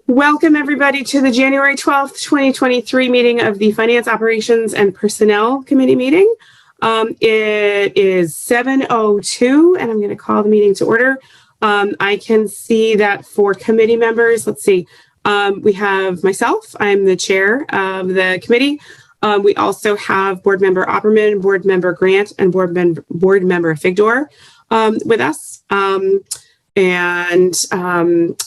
Welcome, everybody, to the January 12th, 2023 meeting of the Finance, Operations, and Personnel Committee meeting. It is 7:02, and I'm going to call the meeting to order. I can see that for committee members, let's see, we have myself. I'm the chair of the committee. We also have Board Member Opperman, Board Member Grant, and Board Member Figdor with us.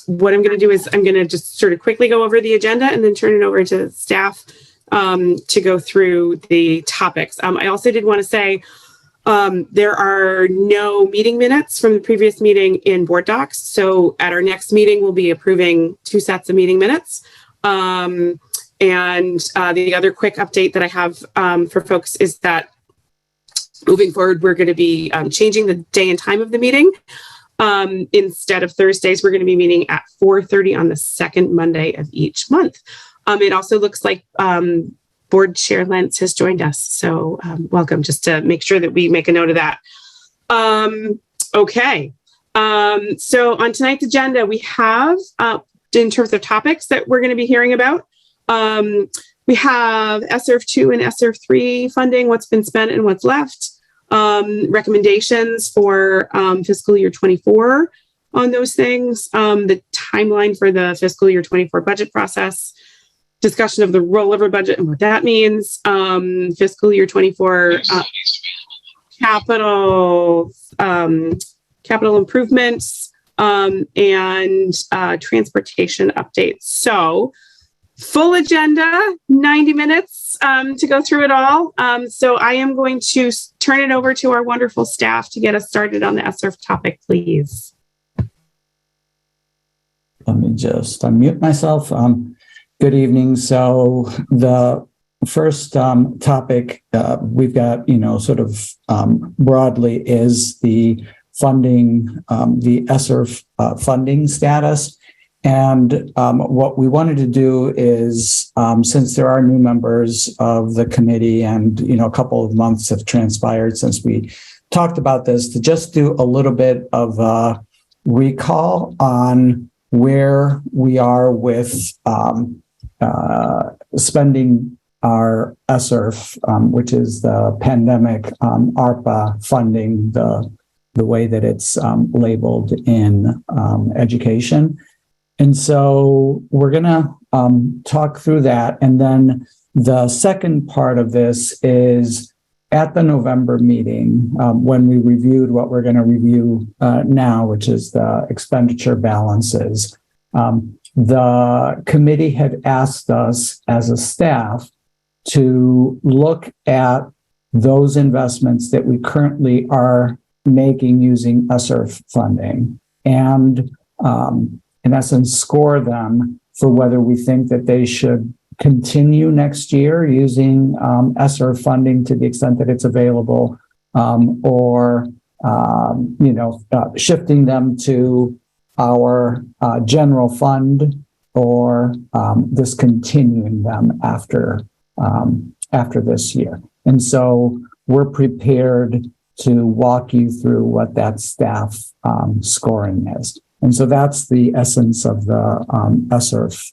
What I'm going to do is I'm going to just sort of quickly go over the agenda and then turn it over to staff to go through the topics. I also did want to say there are no meeting minutes from the previous meeting in board docs. So at our next meeting, we'll be approving 2 sets of meeting minutes. The other quick update that I have for folks is that moving forward, we're going to be changing the day and time of the meeting. Instead of Thursdays, we're going to be meeting at 4:30 on the second Monday of each month. It also looks like Board Chair Lentz has joined us. So welcome, just to make sure that we make a note of that. Okay. So on tonight's agenda, we have, in terms of topics that we're going to be hearing about, we have ESSERF 2 and ESSERF 3 funding, what's been spent and what's left. Recommendations for fiscal year 24 on those things, the timeline for the fiscal year 24 budget process, discussion of the rollover budget and what that means, fiscal year 24 capital improvements, and transportation updates. So full agenda, 90 minutes to go through it all. So I am going to turn it over to our wonderful staff to get us started on the ESSERF topic, please. Let me just unmute myself. Good evening. So the first topic we've got, sort of broadly is the funding, the ESSERF funding status. And what we wanted to do is, since there are new members of the committee and, a couple of months have transpired since we talked about this, to just do a little bit of a recall on where we are with spending our ESSERF, which is the pandemic ARPA funding, the way that it's labeled in education. And so we're going to talk through that. And then the second part of this is at the November meeting, when we reviewed what we're going to review now, which is the expenditure balances. The committee had asked us as a staff to look at those investments that we currently are making using ESSERF funding and in essence, score them for whether we think that they should continue next year using ESSERF funding to the extent that it's available, or shifting them to our general fund, or discontinuing them after this year. And so we're prepared to walk you through what that staff scoring is. And so that's the essence of the ESSERF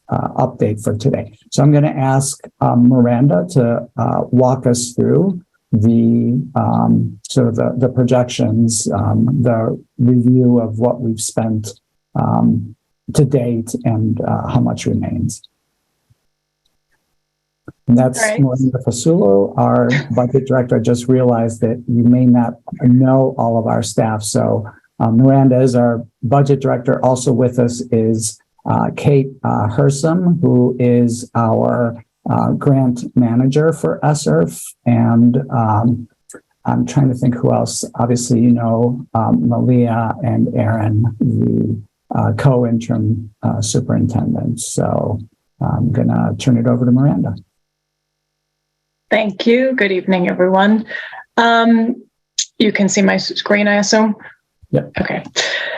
update for today. So I'm going to ask Miranda to walk us through the sort of the projections, the review of what we've spent to date and how much remains. And that's right. Miranda Fasulo, our budget director. I just realized that you may not know all of our staff, so Miranda is our budget director. Also with us is Kate Hersom, who is our grant manager for ESSERF. And I'm trying to think who else. Obviously, Malia and Aaron, the co-interim superintendents. So I'm going to turn it over to Miranda. Thank you. Good evening, everyone. You can see my screen, I assume? Yep. Okay.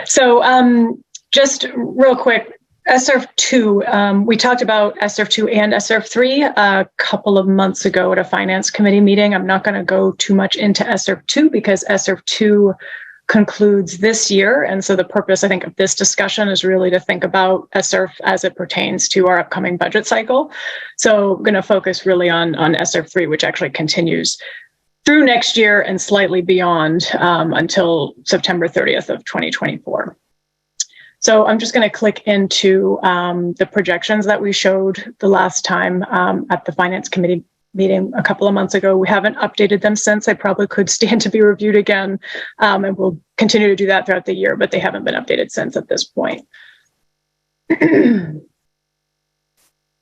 So just real quick, ESSERF 2, we talked about ESSERF 2 and ESSERF 3 a couple of months ago at a finance committee meeting. I'm not going to go too much into ESSERF 2 because ESSERF 2 concludes this year. And so the purpose, I think, of this discussion is really to think about ESSERF as it pertains to our upcoming budget cycle. So I'm going to focus really on ESSERF 3, which actually continues through next year and slightly beyond until September 30th of 2024. So I'm just going to click into the projections that we showed the last time at the Finance Committee meeting a couple of months ago. We haven't updated them since. They probably could stand to be reviewed again, and we'll continue to do that throughout the year, but they haven't been updated since at this point.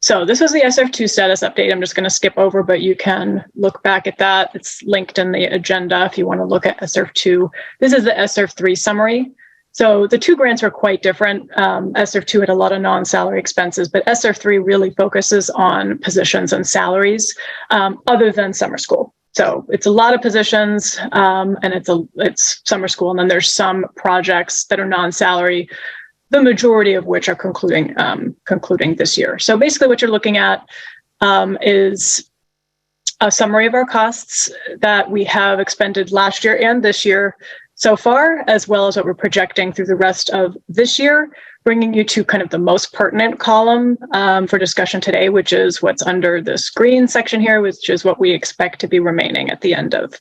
So this was the ESSERF 2 status update. I'm just going to skip over, but you can look back at that. It's linked in the agenda if you want to look at ESSERF 2. This is the ESSERF 3 summary. So the two grants were quite different. ESSERF 2 had a lot of non-salary expenses, but ESSERF 3 really focuses on positions and salaries other than summer school. So it's a lot of positions and it's summer school. And then there's some projects that are non-salary, the majority of which are concluding this year. So basically what you're looking at is a summary of our costs that we have expended last year and this year so far, as well as what we're projecting through the rest of this year, bringing you to kind of the most pertinent column for discussion today, which is what's under this green section here, which is what we expect to be remaining at the end of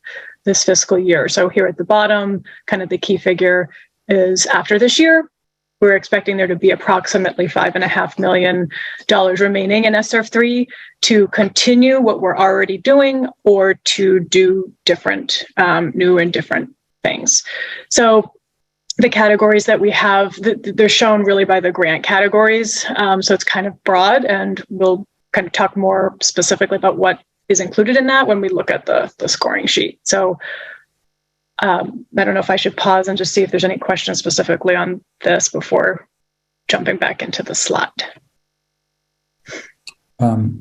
this fiscal year. So here at the bottom, kind of the key figure is after this year, we're expecting there to be approximately $5.5 million remaining in ESSERF 3 to continue what we're already doing or to do different, new and different things. So the categories that we have, they're shown really by the grant categories. So it's kind of broad, and we'll kind of talk more specifically about what is included in that when we look at the scoring sheet. So I don't know if I should pause and just see if there's any questions specifically on this before jumping back into the slide.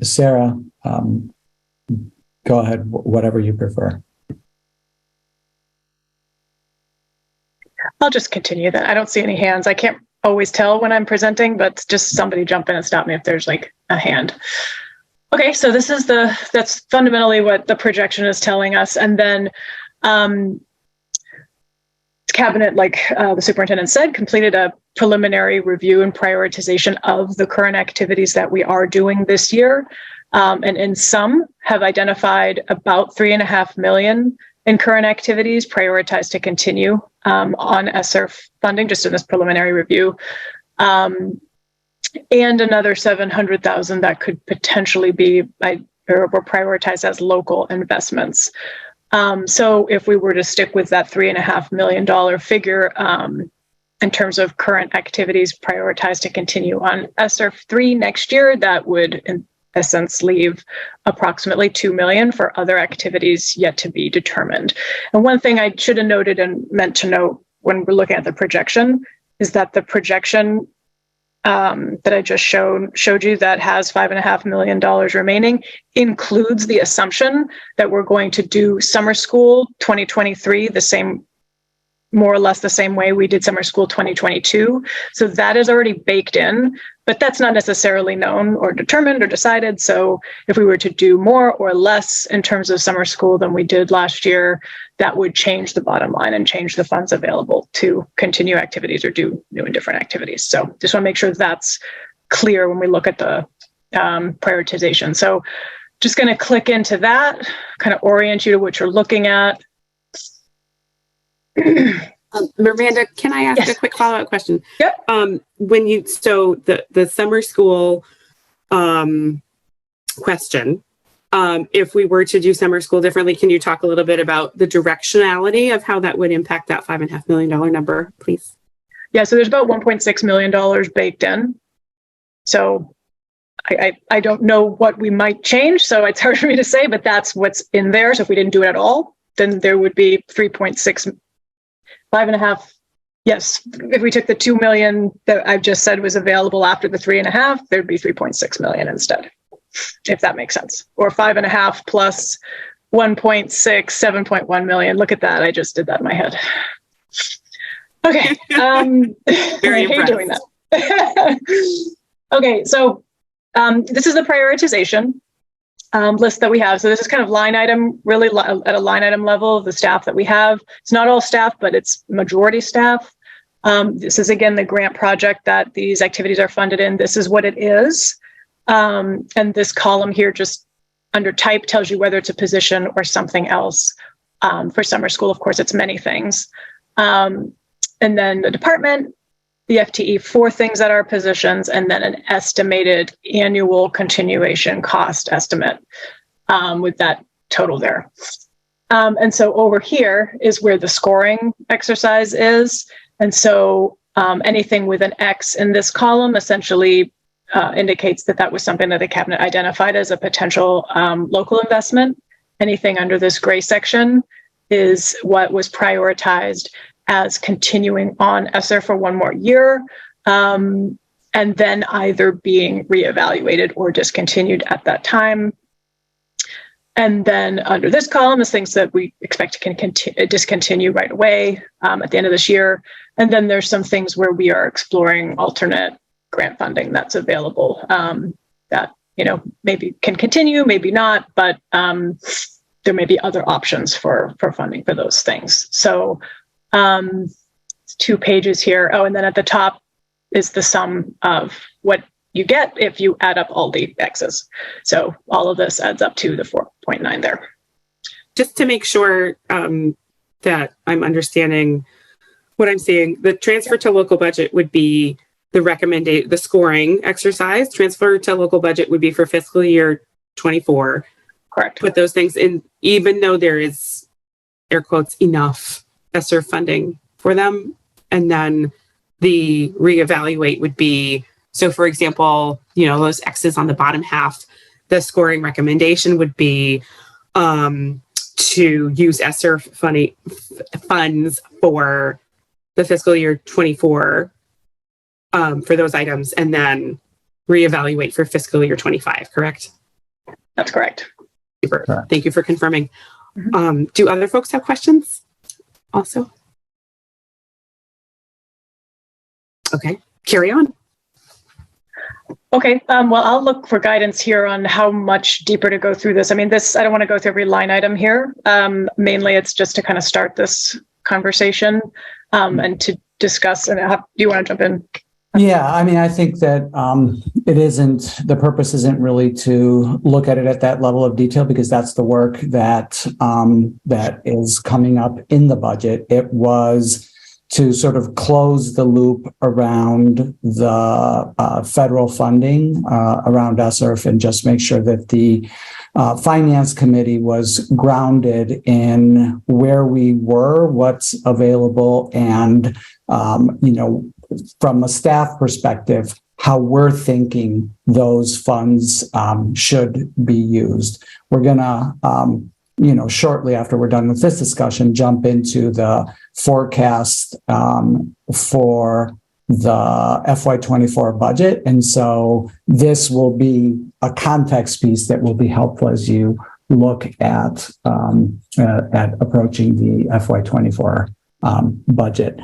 Sarah, go ahead, whatever you prefer. I'll just continue that. I don't see any hands. I can't always tell when I'm presenting, but just somebody jump in and stop me if there's like a hand. Okay, so this is that's fundamentally what the projection is telling us. And then Cabinet, like the superintendent said, completed a preliminary review and prioritization of the current activities that we are doing this year. And in some have identified about $3.5 million in current activities prioritized to continue on ESSERF funding, just in this preliminary review. And another $700,000 that could potentially be or were prioritized as local investments. So if we were to stick with that $3.5 million figure in terms of current activities prioritized to continue on ESSERF 3 next year, that would in essence leave approximately $2 million for other activities yet to be determined. And one thing I should have noted and meant to note when we're looking at the projection is that the projection that I just showed you that has $5.5 million remaining includes the assumption that we're going to do summer school 2023 the same, more or less the same way we did summer school 2022. So that is already baked in, but that's not necessarily known or determined or decided. So if we were to do more or less in terms of summer school than we did last year, that would change the bottom line and change the funds available to continue activities or do new and different activities. So just want to make sure that's clear when we look at the prioritization. So just going to click into that, kind of orient you to what you're looking at. Miranda, can I ask a quick follow-up question? Yep. When you, so the summer school question, if we were to do summer school differently, can you talk a little bit about the directionality of how that would impact that $5.5 million number, please? Yeah, so there's about $1.6 million baked in. So I don't know what we might change, so it's hard for me to say, but that's what's in there. So if we didn't do it at all, then there would be 5.5. Yes, if we took the 2 million that I've just said was available after the 3.5, there'd be 3.6 million instead, if that makes sense. Or 5.5 plus 1.6, 7.1 million. Look at that. I just did that in my head. Okay. Very I hate doing that. Okay, so this is the prioritization. list that we have. So this is kind of line item, really at a line item level of the staff that we have. It's not all staff, but it's majority staff. This is, again, the grant project that these activities are funded in. This is what it is. And this column here just under type tells you whether it's a position or something else. For summer school, of course, it's many things. And then the department, the FTE, 4 things that are positions, and then an estimated annual continuation cost estimate with that total there. And so over here is where the scoring exercise is. And so anything with an X in this column essentially indicates that that was something that the cabinet identified as a potential local investment. Anything under this gray section is what was prioritized as continuing on ESSER for 1 more year, and then either being reevaluated or discontinued at that time. And then under this column is things that we expect to discontinue right away at the end of this year. And then there's some things where we are exploring alternate grant funding that's available that, maybe can continue, maybe not, but there may be other options for funding for those things. So 2 pages here. Oh, and then at the top is the sum of what you get if you add up all the X's. So all of this adds up to the 4.9 there. Just to make sure that I'm understanding what I'm seeing, the transfer to local budget would be the scoring exercise. Transfer to local budget would be for fiscal year 24. Correct. Put those things in, even though there is, air quotes, enough ESSER funding for them. And then the reevaluate would be, so for example, those X's on the bottom half, the scoring recommendation would be to use ESSER funds for the fiscal year 24 for those items, and then reevaluate for fiscal year 25, correct? That's correct. Super. Correct. Thank you for confirming. Mm-hmm. Do other folks have questions also? Okay, carry on. Okay, well, I'll look for guidance here on how much deeper to go through this. I mean, I don't want to go through every line item here. Mainly, it's just to kind of start this conversation and to discuss. And do you want to jump in? Yeah, I mean, I think that the purpose isn't really to look at it at that level of detail, because that's the work that is coming up in the budget. It was to sort of close the loop around the federal funding around ESSERF, and just make sure that the Finance Committee was grounded in where we were, what's available, and from a staff perspective, how we're thinking those funds should be used. We're gonna, shortly after we're done with this discussion, jump into the forecast for the FY24 budget. And so this will be a context piece that will be helpful as you look at approaching the FY24 budget.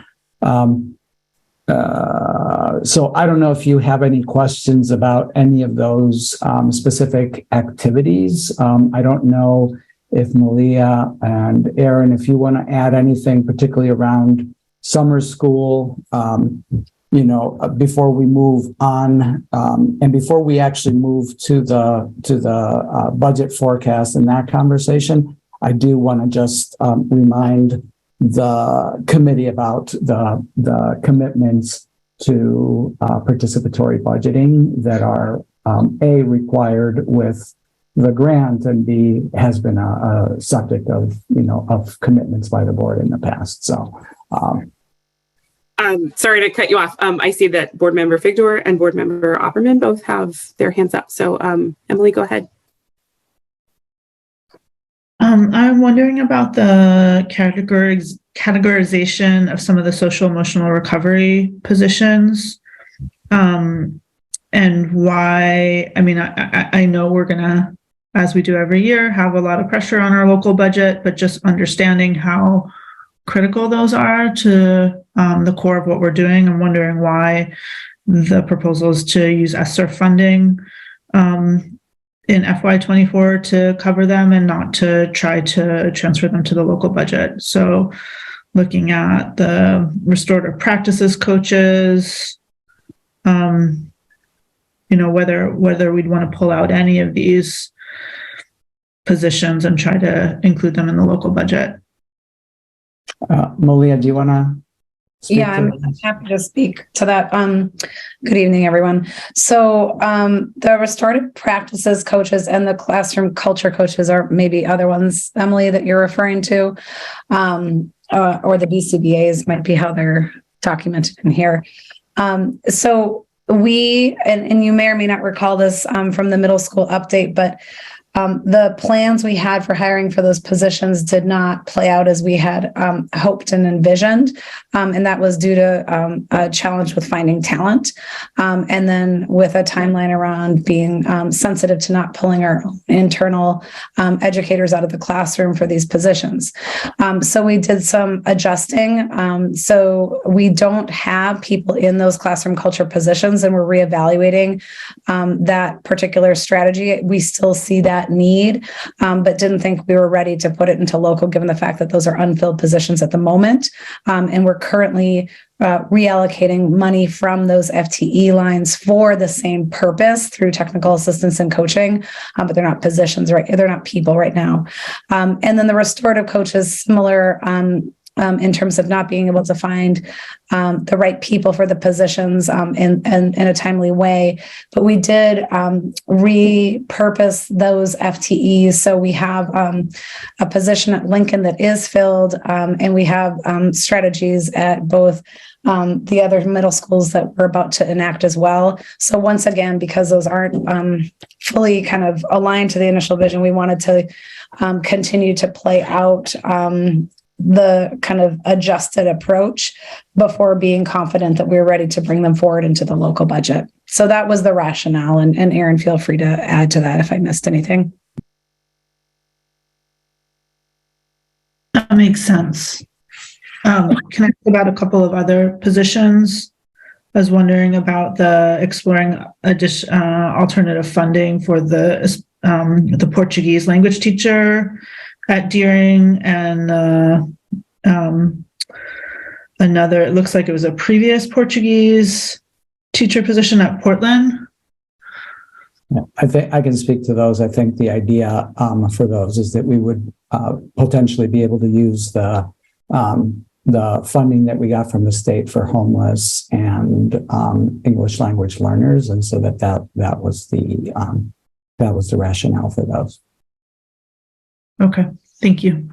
So I don't know if you have any questions about any of those specific activities. I don't know if Malia and Aaron, if you want to add anything particularly around summer school, before we move on, and before we actually move to the budget forecast and that conversation, I do want to just remind the committee about the commitments to participatory budgeting that are A, required with the grant, and B, has been a subject of commitments by the board in the past. So sorry to cut you off. I see that Board Member Figdor and Board Member Opperman both have their hands up. So Emily, go ahead. I'm wondering about the categorization of some of the social emotional recovery positions, and why. I mean, I know we're gonna, as we do every year, have a lot of pressure on our local budget, but just understanding how critical those are to the core of what we're doing. I'm wondering why the proposal is to use ESSER funding in FY24 to cover them and not to try to transfer them to the local budget. So looking at the restorative practices coaches, whether we'd want to pull out any of these positions and try to include them in the local budget. Malia, do you want to? Yeah, I'm happy to speak to that. Good evening, everyone. So the restorative practices coaches and the classroom culture coaches are maybe other ones, Emily, that you're referring to, or the BCBAs might be how they're documented in here. So we, and you may or may not recall this from the middle school update, but the plans we had for hiring for those positions did not play out as we had hoped and envisioned. And that was due to a challenge with finding talent. And then with a timeline around being sensitive to not pulling our internal educators out of the classroom for these positions. So we did some adjusting. So we don't have people in those classroom culture positions, and we're reevaluating that particular strategy. We still see that need, but didn't think we were ready to put it into local, given the fact that those are unfilled positions at the moment. And we're currently reallocating money from those FTE lines for the same purpose through technical assistance and coaching, but they're not positions, right? They're not people right now. And then the restorative coaches, similar in terms of not being able to find the right people for the positions in a timely way. But we did repurpose those FTEs. So we have a position at Lincoln that is filled, and we have strategies at both the other middle schools that we're about to enact as well. So once again, because those aren't fully kind of aligned to the initial vision, we wanted to continue to play out the kind of adjusted approach before being confident that we were ready to bring them forward into the local budget. So that was the rationale. And Erin, feel free to add to that if I missed anything. That makes sense. Can I ask about a couple of other positions? I was wondering about the exploring alternative funding for the Portuguese language teacher at Deering, and another, it looks like it was a previous Portuguese teacher position at Portland. Yeah, I think I can speak to those. I think the idea for those is that we would potentially be able to use the funding that we got from the state for homeless and English language learners, and so that was the rationale for those. Okay, thank you.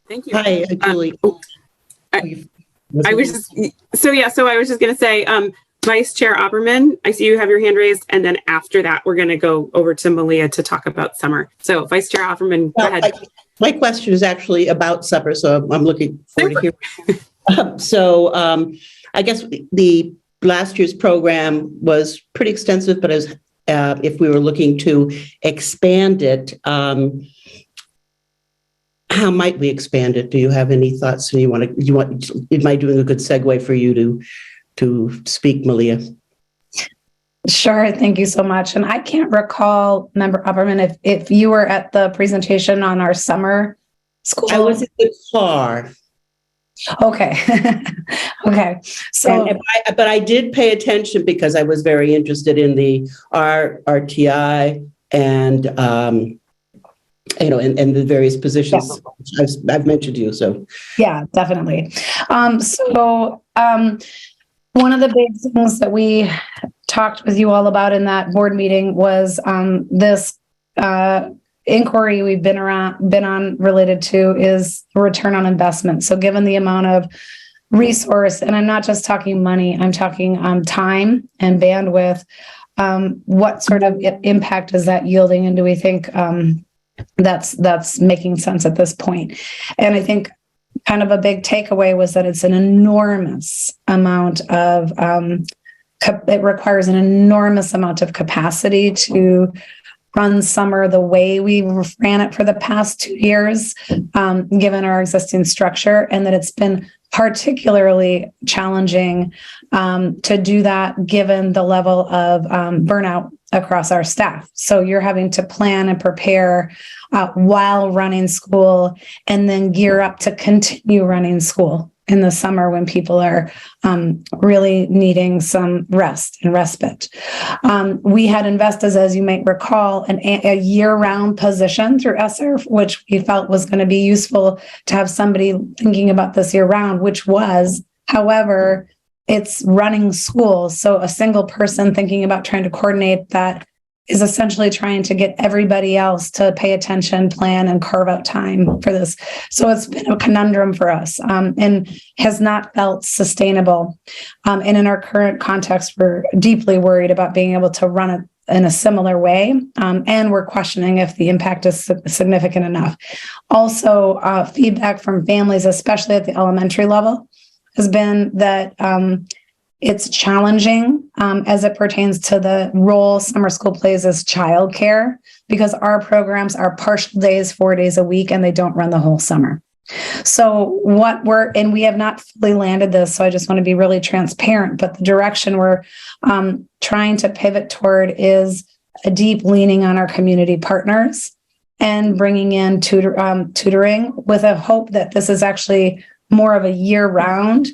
Thank you. Hi, Julie. I was just going to say, Vice Chair Opperman, I see you have your hand raised, and then after that, we're going to go over to Malia to talk about summer. So Vice Chair Opperman, go ahead. My question is actually about supper, so I'm looking forward to hearing. I guess the last year's program was pretty extensive, but if we were looking to expand it, how might we expand it? Do you have any thoughts? Am I doing a good segue for you to speak, Malia? Sure. Thank you so much. And I can't recall, Member Opperman, if you were at the presentation on our summer school. I was in the car. Okay. Okay. So, but I did pay attention because I was very interested in the RTI and and the various positions I've mentioned to you. So yeah, definitely. One of the big things that we talked with you all about in that board meeting was this inquiry we've been on related to is return on investment. So given the amount of resource, and I'm not just talking money, I'm talking time and bandwidth, what sort of impact is that yielding? And do we think that's making sense at this point? And I think kind of a big takeaway was that it's an enormous amount of, it requires an enormous amount of capacity to run summer the way we ran it for the past 2 years, given our existing structure, and that it's been particularly challenging to do that given the level of burnout across our staff. So you're having to plan and prepare while running school, and then gear up to continue running school in the summer when people are really needing some rest and respite. We had invested, as you might recall, a year-round position through ESSERF, which we felt was going to be useful to have somebody thinking about this year-round, which was, however, it's running school. So a single person thinking about trying to coordinate that is essentially trying to get everybody else to pay attention, plan, and carve out time for this. So it's been a conundrum for us and has not felt sustainable. And in our current context, we're deeply worried about being able to run it in a similar way. And we're questioning if the impact is significant enough. Also, feedback from families, especially at the elementary level, has been that it's challenging as it pertains to the role summer school plays as childcare, because our programs are partial days, 4 days a week, and they don't run the whole summer. So and we have not fully landed this, so I just want to be really transparent, but the direction we're trying to pivot toward is a deep leaning on our community partners and bringing in tutoring, with a hope that this is actually more of a year-round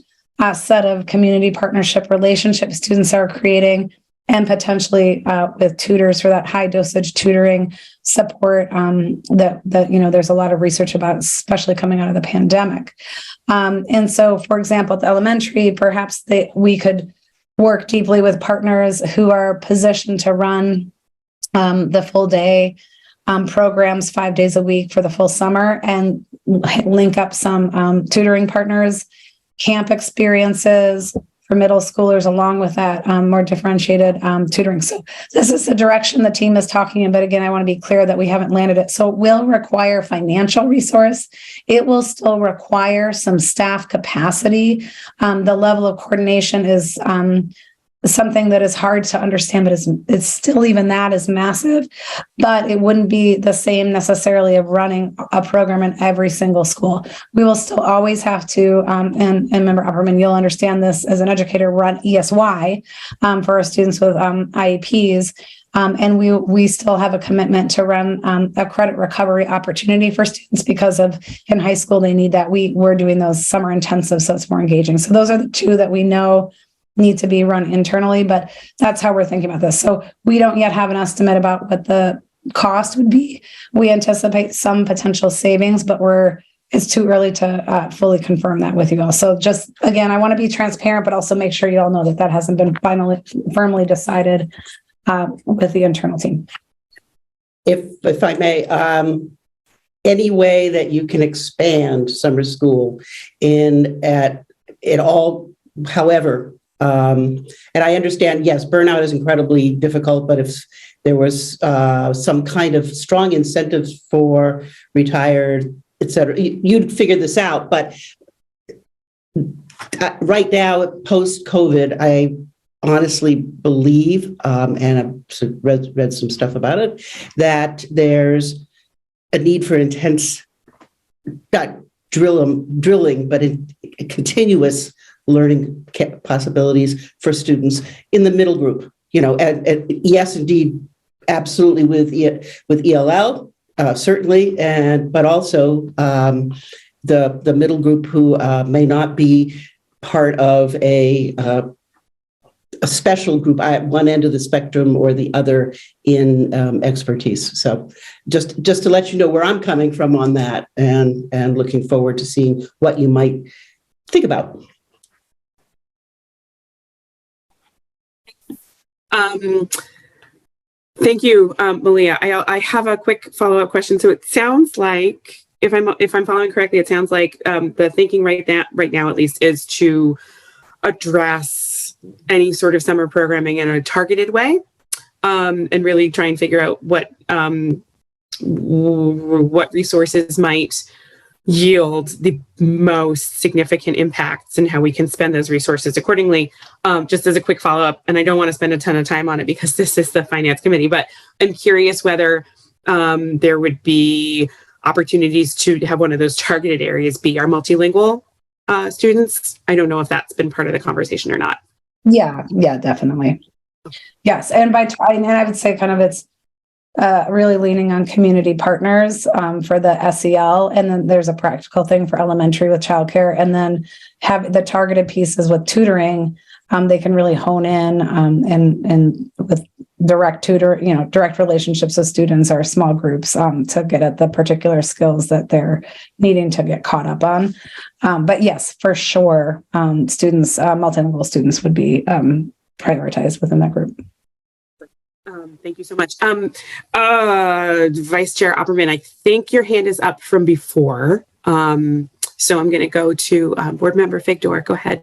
set of community partnership relationships students are creating, and potentially with tutors for that high dosage tutoring support that there's a lot of research about, especially coming out of the pandemic. And so, for example, at the elementary, perhaps we could work deeply with partners who are positioned to run the full day programs 5 days a week for the full summer, and link up some tutoring partners, camp experiences for middle schoolers, along with that more differentiated tutoring. So this is the direction the team is talking in, but again, I want to be clear that we haven't landed it. So it will require financial resource. It will still require some staff capacity. The level of coordination is something that is hard to understand, but it's still, even that is massive, but it wouldn't be the same necessarily of running a program in every single school. We will still always have to, and Member Upperman, you'll understand this as an educator, run ESY for our students with IEPs. And we still have a commitment to run a credit recovery opportunity for students, because in high school, they need that. We're doing those summer intensive, so it's more engaging. So those are the two that we know need to be run internally, but that's how we're thinking about this. So we don't yet have an estimate about what the cost would be. We anticipate some potential savings, but it's too early to fully confirm that with you all. So just, again, I want to be transparent, but also make sure you all know that hasn't been firmly decided with the internal team. If I may, any way that you can expand summer school at all, however, and I understand, yes, burnout is incredibly difficult, but if there was some kind of strong incentives for retired, et cetera, you'd figure this out. But right now, post-COVID, I honestly believe, and I've read some stuff about it, that there's a need for intense, not drilling, but continuous learning possibilities for students in the middle group. And yes, indeed, absolutely with ELL, certainly, but also the middle group who may not be part of a special group at one end of the spectrum or the other in expertise. So just to let you know where I'm coming from on that, and looking forward to seeing what you might think about. Thank you, Malia. I have a quick follow-up question. So it sounds like, if I'm following correctly, it sounds like the thinking right now, at least, is to address any sort of summer programming in a targeted way, and really try and figure out what resources might yield the most significant impacts and how we can spend those resources accordingly. Just as a quick follow-up, and I don't want to spend a ton of time on it because this is the finance committee, but I'm curious whether there would be opportunities to have one of those targeted areas be our multilingual students. I don't know if that's been part of the conversation or not. Yeah, definitely. Yes, and and I would say kind of it's really leaning on community partners for the SEL, and then there's a practical thing for elementary with childcare, and then have the targeted pieces with tutoring. They can really hone in and with direct relationships with students or small groups to get at the particular skills that they're needing to get caught up on. But yes, for sure, students, multilingual students would be prioritized within that group. Thank you so much. Vice Chair Opperman, I think your hand is up from before. So I'm going to go to Board Member Figdor. Go ahead.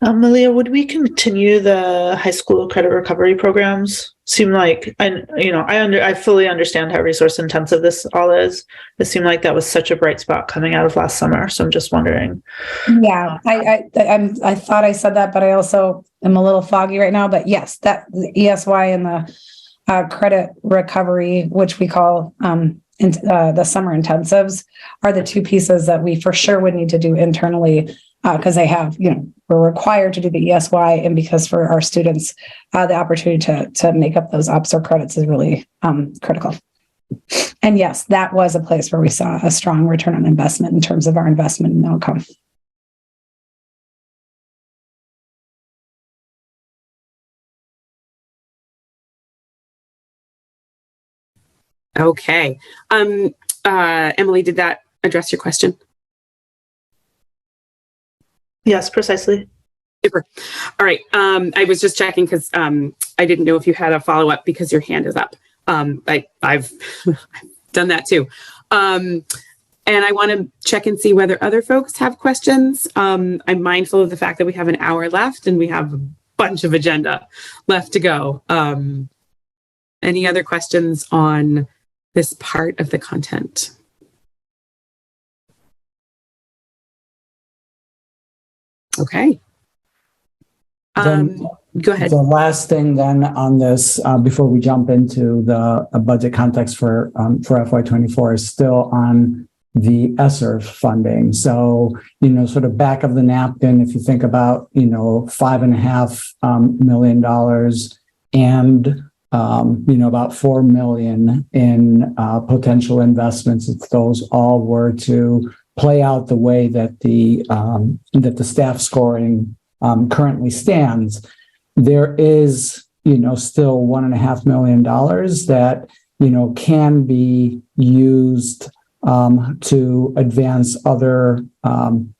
Malia, would we continue the high school credit recovery programs? Seem like I fully understand how resource intensive this all is. It seemed like that was such a bright spot coming out of last summer. So I'm just wondering. Yeah, I thought I said that, but I also am a little foggy right now. But yes, that the ESY and the credit recovery, which we call the summer intensives, are the two pieces that we for sure would need to do internally. Because they have, we're required to do the ESY, and because for our students, the opportunity to make up those ups or credits is really critical. And yes, that was a place where we saw a strong return on investment in terms of our investment and outcome. Okay. Emily, did that address your question? Yes, precisely. Super. All right. I was just checking because I didn't know if you had a follow-up because your hand is up. I've done that too. And I want to check and see whether other folks have questions. I'm mindful of the fact that we have an hour left and we have a bunch of agenda left to go. Any other questions on this part of the content? Okay. Go ahead. The last thing then on this, before we jump into the budget context for FY24, is still on the ESSERF funding. So, sort of back of the napkin, if you think about, $5.5 million and, about $4 million in potential investments, if those all were to play out the way that the staff scoring currently stands, there is, still $1.5 million that, can be used to advance other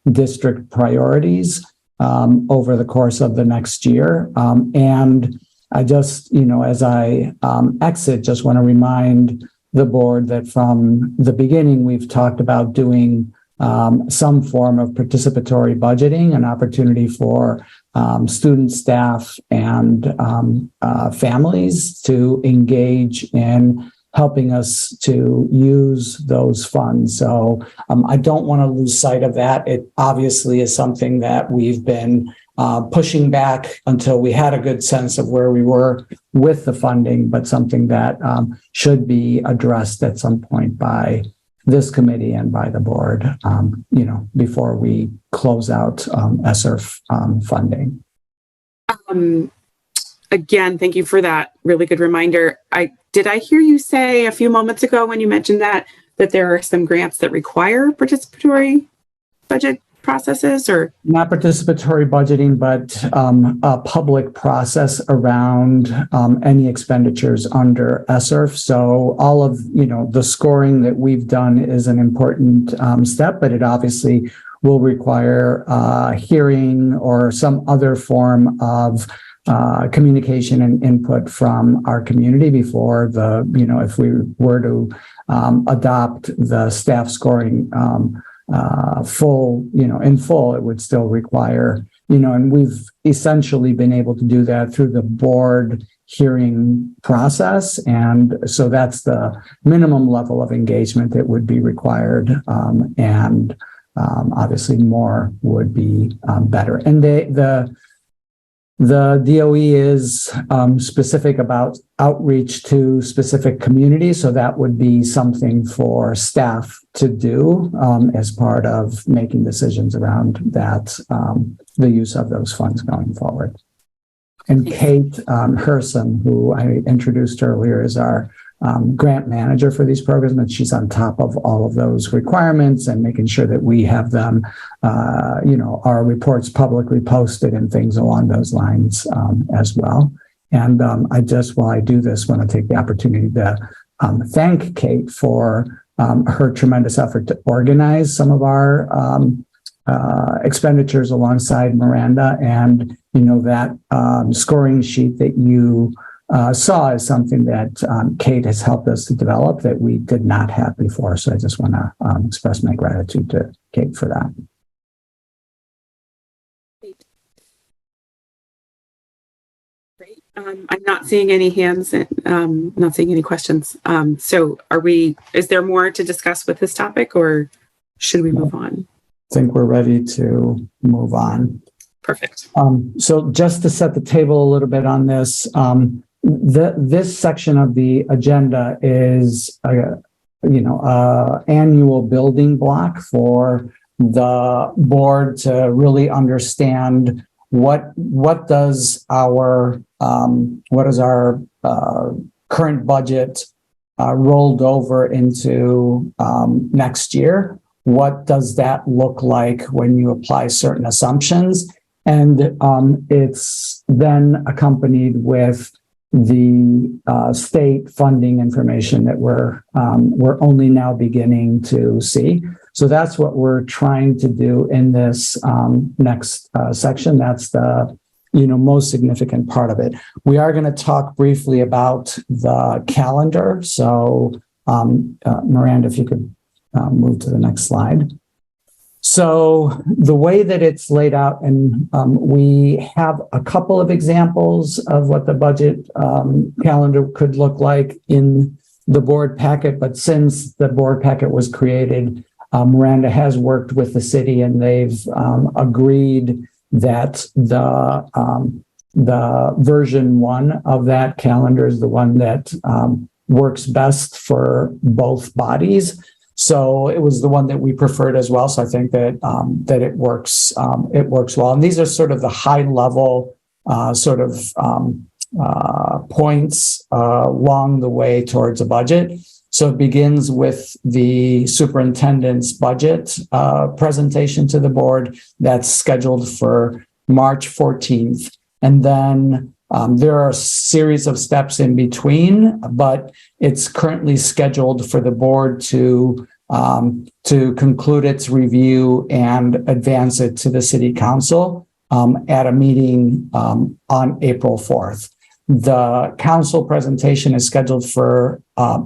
district priorities over the course of the next year. And I just, as I exit, just want to remind the board that from the beginning, we've talked about doing some form of participatory budgeting, an opportunity for student, staff, and families to engage in helping us to use those funds. So I don't want to lose sight of that. It obviously is something that we've been pushing back until we had a good sense of where we were with the funding, but something that should be addressed at some point by this committee and by the board, before we close out ESSERF funding. Again, thank you for that really good reminder. Did I hear you say a few moments ago when you mentioned that there are some grants that require participatory budget processes, or not participatory budgeting, but a public process around any expenditures under ESSERF. So all of the scoring that we've done is an important step, but it obviously will require hearing or some other form of communication and input from our community before if we were to adopt the staff scoring in full, it would still require, and we've essentially been able to do that through the board hearing process. And so that's the minimum level of engagement that would be required. And obviously more would be better. And the The DOE is specific about outreach to specific communities, so that would be something for staff to do as part of making decisions around that, the use of those funds going forward. And Kate Herson, who I introduced earlier, is our grant manager for these programs, and she's on top of all of those requirements and making sure that we have them, our reports publicly posted and things along those lines as well. And while I do this, want to take the opportunity to thank Kate for her tremendous effort to organize some of our expenditures alongside Miranda. And, that scoring sheet that you saw is something that Kate has helped us to develop that we did not have before. So I just want to express my gratitude to Kate for that. Great. I'm not seeing any hands and not seeing any questions. So is there more to discuss with this topic, or should we move on? I think we're ready to move on. Perfect. So just to set the table a little bit on this, this section of the agenda is annual building block for the board to really understand what does our current budget rolled over into next year. What does that look like when you apply certain assumptions? And it's then accompanied with the state funding information that we're only now beginning to see. So that's what we're trying to do in this next section. That's the most significant part of it. We are going to talk briefly about the calendar. So Miranda, if you could move to the next slide. So the way that it's laid out, and we have a couple of examples of what the budget calendar could look like in the board packet, but since the board packet was created, Miranda has worked with the city and they've agreed that the version 1 of that calendar is the one that works best for both bodies. So it was the one that we preferred as well. So I think that that it works well. And these are sort of the high level points along the way towards a budget. So it begins with the superintendent's budget presentation to the board that's scheduled for March 14th. And then there are a series of steps in between, but it's currently scheduled for the board to conclude its review and advance it to the city council at a meeting on April 4th. The council presentation is scheduled for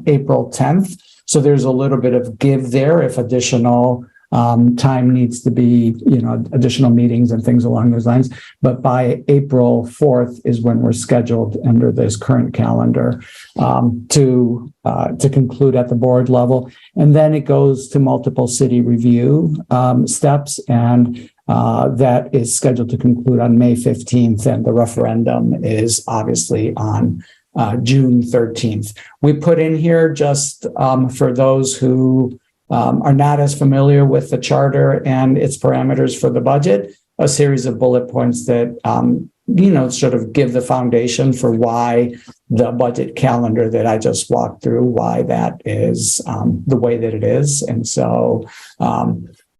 April 10th. So there's a little bit of give there if additional time needs to be, additional meetings and things along those lines. But by April 4th is when we're scheduled under this current calendar to conclude at the board level. And then it goes to multiple city review steps, and that is scheduled to conclude on May 15th. And the referendum is obviously on June 13th. We put in here just for those who are not as familiar with the charter and its parameters for the budget, a series of bullet points that, sort of give the foundation for why the budget calendar that I just walked through, why that is the way that it is. And so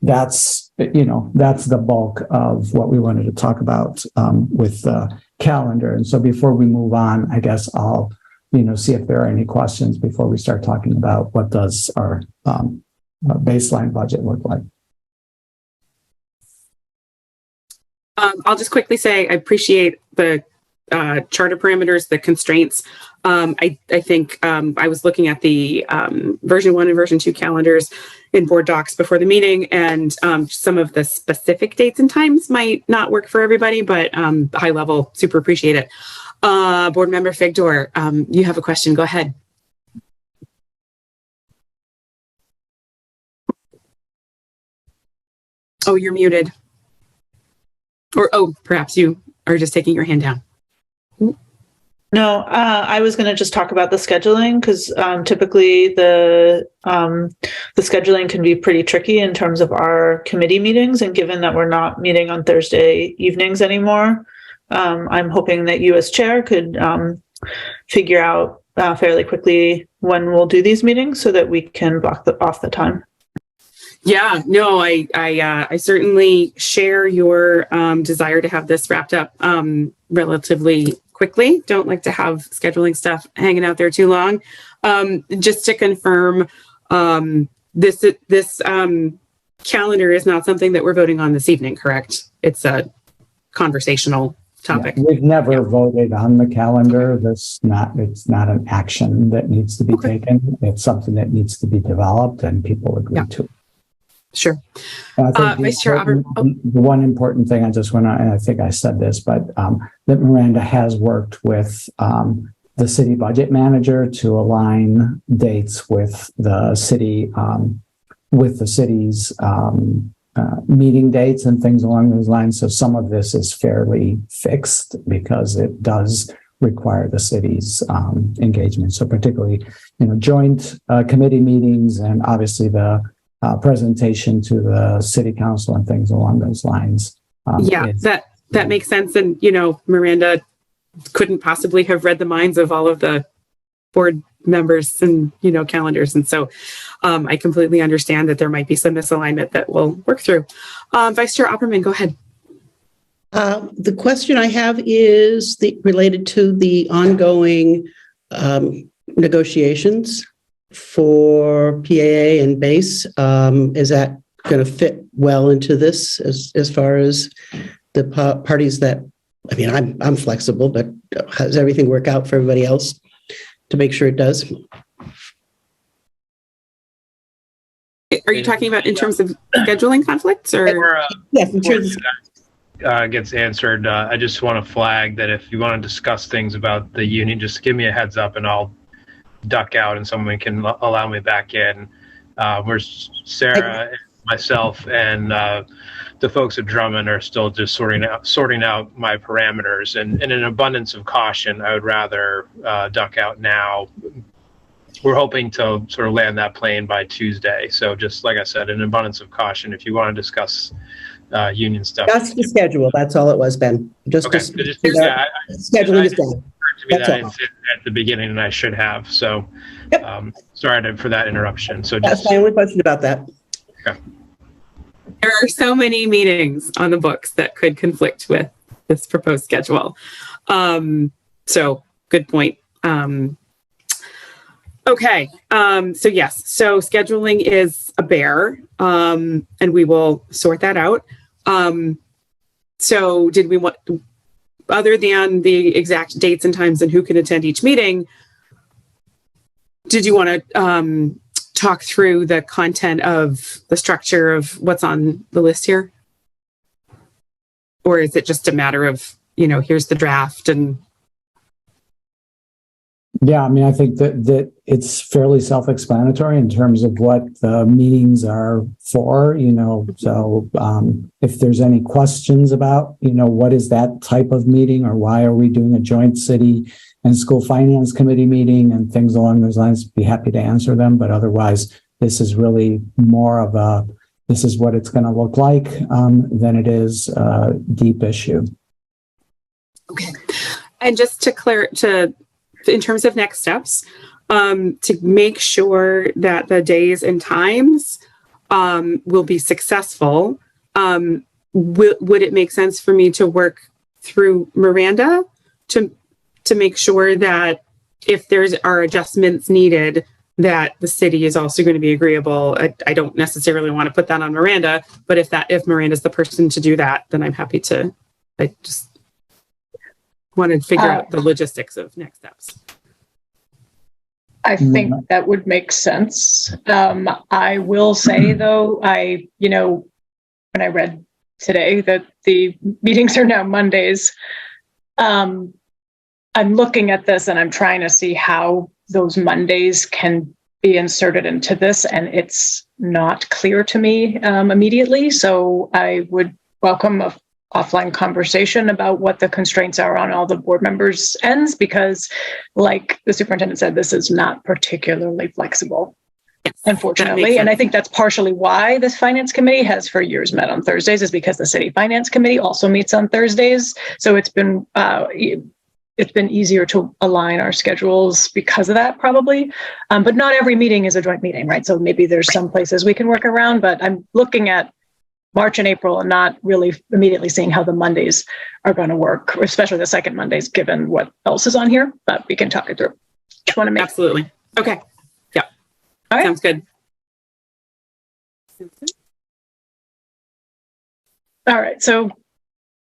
that's the bulk of what we wanted to talk about with the calendar. And so before we move on, I guess I'll, see if there are any questions before we start talking about what does our baseline budget look like. I'll just quickly say I appreciate the charter parameters, the constraints. I think I was looking at the version 1 and version 2 calendars in board docs before the meeting, and some of the specific dates and times might not work for everybody, but high level, super appreciate it. Board member Figdor, you have a question, go ahead. Oh, you're muted. Or, perhaps you are just taking your hand down? No, I was going to just talk about the scheduling because typically the scheduling can be pretty tricky in terms of our committee meetings. And given that we're not meeting on Thursday evenings anymore, I'm hoping that you as chair could figure out fairly quickly when we'll do these meetings so that we can block off the time. Yeah, no, I certainly share your desire to have this wrapped up relatively quickly. Don't like to have scheduling stuff hanging out there too long. Just to confirm, this calendar is not something that we're voting on this evening, correct? It's a conversational topic. Yeah, we've never voted on the calendar. It's not an action that needs to be taken. It's something that needs to be developed and people agree to. Sure. Vice Chair the one important thing I just want to, and I think I said this, but that Miranda has worked with the city budget manager to align dates with the city, with the city's meeting dates and things along those lines. So some of this is fairly fixed because it does require the city's engagement. So particularly, joint committee meetings and obviously the presentation to the city council and things along those lines. That makes sense. And, Miranda couldn't possibly have read the minds of all of the board members and, calendars. And so I completely understand that there might be some misalignment that we'll work through. Vice Chair Opperman, go ahead. The question I have is related to the ongoing negotiations for PAA and base. Is that going to fit well into this as far as the parties that, I'm flexible, but how does everything work out for everybody else to make sure it does? Are you talking about in terms of scheduling conflicts or? Yes, in terms of gets answered. I just want to flag that if you want to discuss things about the union, just give me a heads up and I'll duck out and someone can allow me back in. Where Sarah, myself, and the folks at Drummond are still just sorting out my parameters. And in an abundance of caution, I would rather duck out now. We're hoping to sort of land that plane by Tuesday. So just like I said, in abundance of caution, if you want to discuss union stuff. That's the schedule. That's all it was, Ben. Okay. Scheduling is done. To me, that at the beginning, and I should have. So, sorry for that interruption. So that's my only question about that. Okay. There are so many meetings on the books that could conflict with this proposed schedule. So good point. Okay. So yes. So scheduling is a bear, and we will sort that out. So did we want? Other than the exact dates and times and who can attend each meeting, did you want to talk through the content of the structure of what's on the list here? Or is it just a matter of, here's the draft and... Yeah, I think that it's fairly self-explanatory in terms of what the meetings are for, so if there's any questions about, what is that type of meeting or why are we doing a joint city and school finance committee meeting and things along those lines, be happy to answer them. But otherwise, this is really more of this is what it's going to look like than it is a deep issue. Okay. And just to in terms of next steps, to make sure that the days and times will be successful, would it make sense for me to work through Miranda to make sure that if are adjustments needed, that the city is also going to be agreeable? I don't necessarily want to put that on Miranda, but if Miranda's the person to do that, then I'm happy to. I just want to figure out the logistics of next steps. I think that would make sense. I will say though, when I read today that the meetings are now Mondays, I'm looking at this and I'm trying to see how those Mondays can be inserted into this, and it's not clear to me immediately. So I would welcome offline conversation about what the constraints are on all the board members' ends, because like the superintendent said, this is not particularly flexible, unfortunately. And I think that's partially why this finance committee has for years met on Thursdays, is because the city finance committee also meets on Thursdays. So it's been easier to align our schedules because of that, probably. But not every meeting is a joint meeting, right? So maybe there's some places we can work around, but I'm looking at March and April and not really immediately seeing how the Mondays are going to work, especially the second Mondays, given what else is on here, but we can talk it through. Just want to make. Absolutely. Okay. Yeah. All right. Sounds good. All right. So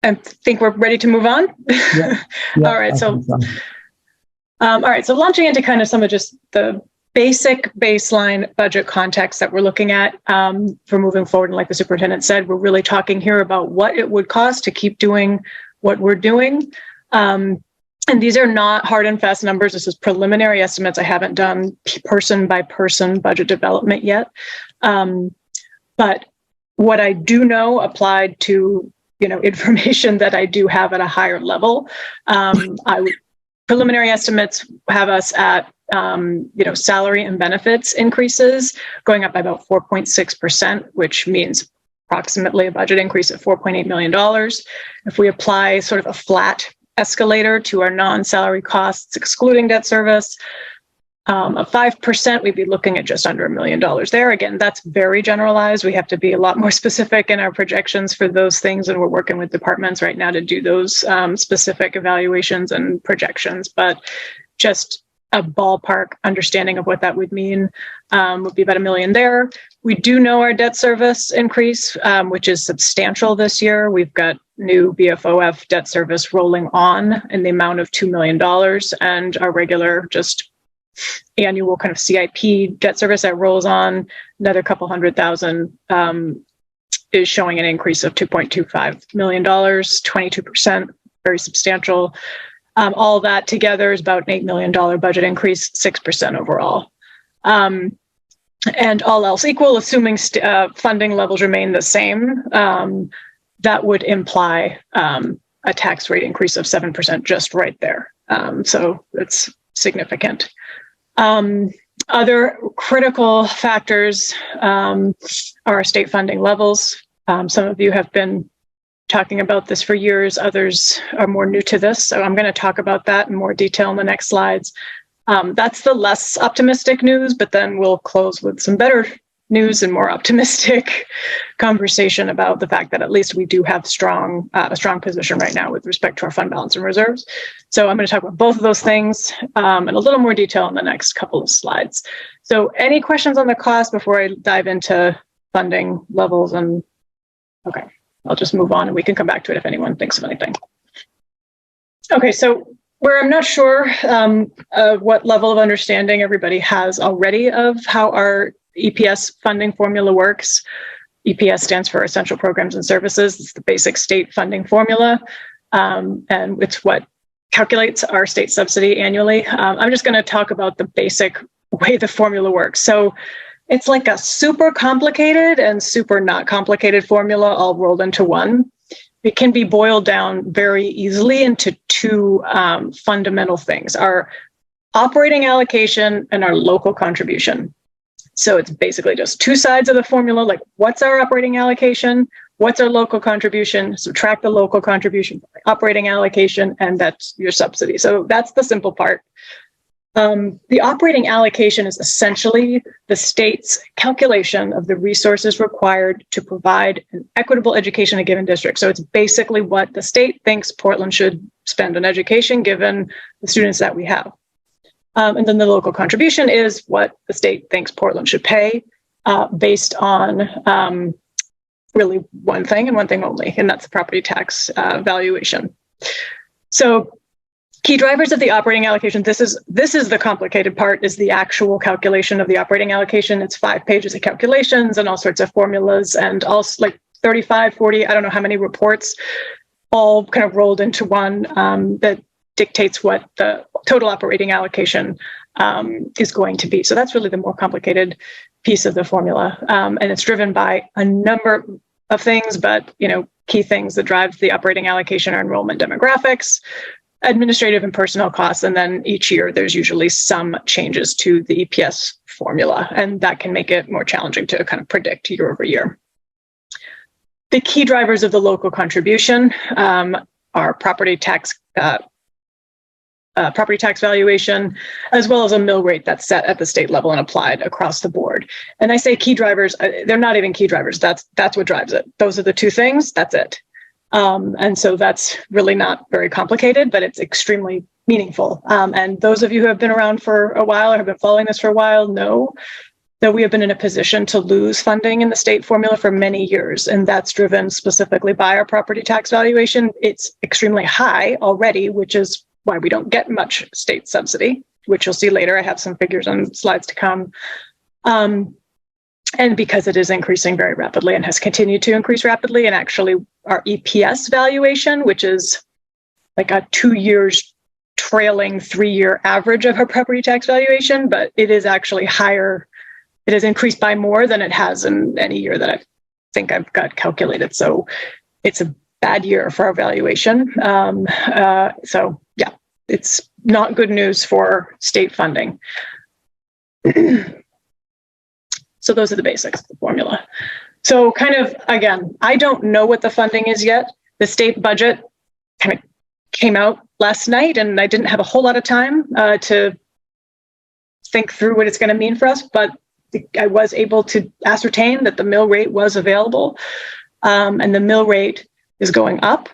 I think we're ready to move on. Yeah, All right. So, all right. So launching into kind of some of just the basic baseline budget context that we're looking at for moving forward. And like the superintendent said, we're really talking here about what it would cost to keep doing what we're doing. And these are not hard and fast numbers. This is preliminary estimates. I haven't done person by person budget development yet. But what I do know applied to, information that I do have at a higher level, preliminary estimates have us at salary and benefits increases going up by about 4.6%, which means approximately a budget increase of $4.8 million. If we apply sort of a flat escalator to our non-salary costs, excluding debt service, of 5%, we'd be looking at just under $1 million there. Again, that's very generalized. We have to be a lot more specific in our projections for those things, and we're working with departments right now to do those specific evaluations and projections. But just a ballpark understanding of what that would mean would be about $1 million there. We do know our debt service increase, which is substantial this year. We've got new BFOF debt service rolling on in the amount of $2 million, and our regular just annual kind of CIP debt service that rolls on another couple $100,000 is showing an increase of $2.25 million, 22%, very substantial. All that together is about an $8 million budget increase, 6% overall. And all else equal, assuming funding levels remain the same, that would imply a tax rate increase of 7% just right there. So it's significant. Other critical factors are our state funding levels. Some of you have been talking about this for years. Others are more new to this. So I'm going to talk about that in more detail in the next slides. That's the less optimistic news, but then we'll close with some better news and more optimistic conversation about the fact that at least we do have a strong position right now with respect to our fund balance and reserves. So I'm going to talk about both of those things in a little more detail in the next couple of slides. So any questions on the cost before I dive into funding levels? And okay, I'll just move on and we can come back to it if anyone thinks of anything. Okay, so where I'm not sure what level of understanding everybody has already of how our EPS funding formula works. EPS stands for Essential Programs and Services. It's the basic state funding formula, and it's what calculates our state subsidy annually. I'm just going to talk about the basic way the formula works. So it's like a super complicated and super not complicated formula all rolled into one. It can be boiled down very easily into two fundamental things: our operating allocation and our local contribution. So it's basically just two sides of the formula, like what's our operating allocation, what's our local contribution, subtract the local contribution from the operating allocation, and that's your subsidy. So that's the simple part. The operating allocation is essentially the state's calculation of the resources required to provide an equitable education in a given district. So it's basically what the state thinks Portland should spend on education given the students that we have. And then the local contribution is what the state thinks Portland should pay based on really one thing and one thing only, and that's the property tax valuation. So key drivers of the operating allocation, this is the complicated part, is the actual calculation of the operating allocation. It's 5 pages of calculations and all sorts of formulas and also like 35, 40, I don't know how many reports, all kind of rolled into one that dictates what the total operating allocation is going to be. So that's really the more complicated piece of the formula. And it's driven by a number, of things, but, key things that drive the operating allocation are enrollment demographics, administrative and personnel costs, and then each year there's usually some changes to the EPS formula, and that can make it more challenging to kind of predict year over year. The key drivers of the local contribution are property tax valuation, as well as a mill rate that's set at the state level and applied across the board. And I say key drivers, they're not even key drivers. That's what drives it. Those are the two things. That's it. And so that's really not very complicated, but it's extremely meaningful. And those of you who have been around for a while or have been following this for a while know that we have been in a position to lose funding in the state formula for many years. And that's driven specifically by our property tax valuation. It's extremely high already, which is why we don't get much state subsidy, which you'll see later. I have some figures on slides to come. And because it is increasing very rapidly and has continued to increase rapidly, and actually our EPS valuation, which is like a 2 years trailing 3-year average of our property tax valuation, but it is actually higher. It has increased by more than it has in any year that I think I've got calculated. So it's a bad year for our valuation. So yeah, it's not good news for state funding. So those are the basics of the formula. So kind of, again, I don't know what the funding is yet. The state budget kind of came out last night, and I didn't have a whole lot of time to think through what it's going to mean for us, but I was able to ascertain that the mill rate was available, and the mill rate is going up.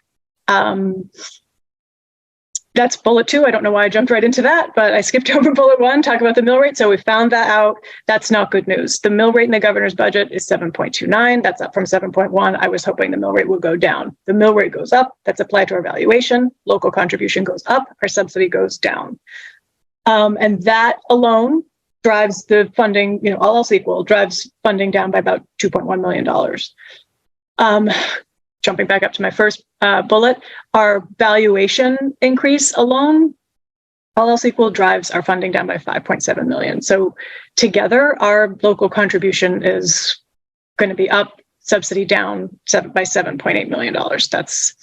That's bullet 2. I don't know why I jumped right into that, but I skipped over bullet 1, talk about the mill rate. So we found that out. That's not good news. The mill rate in the governor's budget is 7.29. That's up from 7.1. I was hoping the mill rate would go down. The mill rate goes up. That's applied to our valuation. Local contribution goes up. Our subsidy goes down. And that alone drives the funding, all else equal, drives funding down by about $2.1 million. Jumping back up to my first bullet, our valuation increase alone, all else equal, drives our funding down by $5.7 million. So together, our local contribution is going to be up, subsidy down by $7.8 million. That's